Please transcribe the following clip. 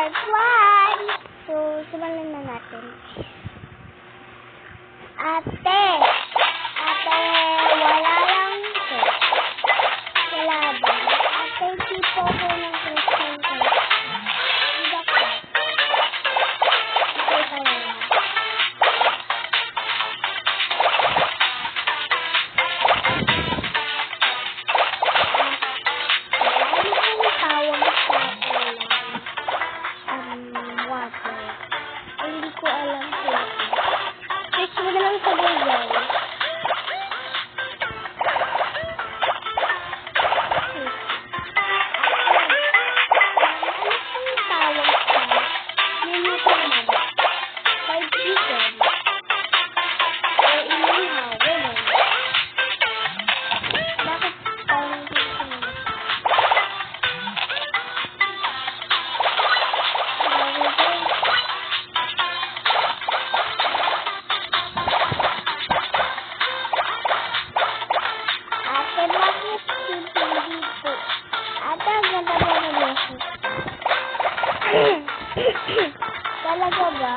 part 1. So, simulan na natin. Ate, wala lang ito. Wala ba? Ate, tipo ko ng Christian ko. Hindi ko. Ate ka lang. Hindi ko alam po. Search mo na lang sa Google. Ano pong tawag sa menu ko naman? Fried chicken. O inihaw. Ganun. Bakit tawag chicken? Talaga ba?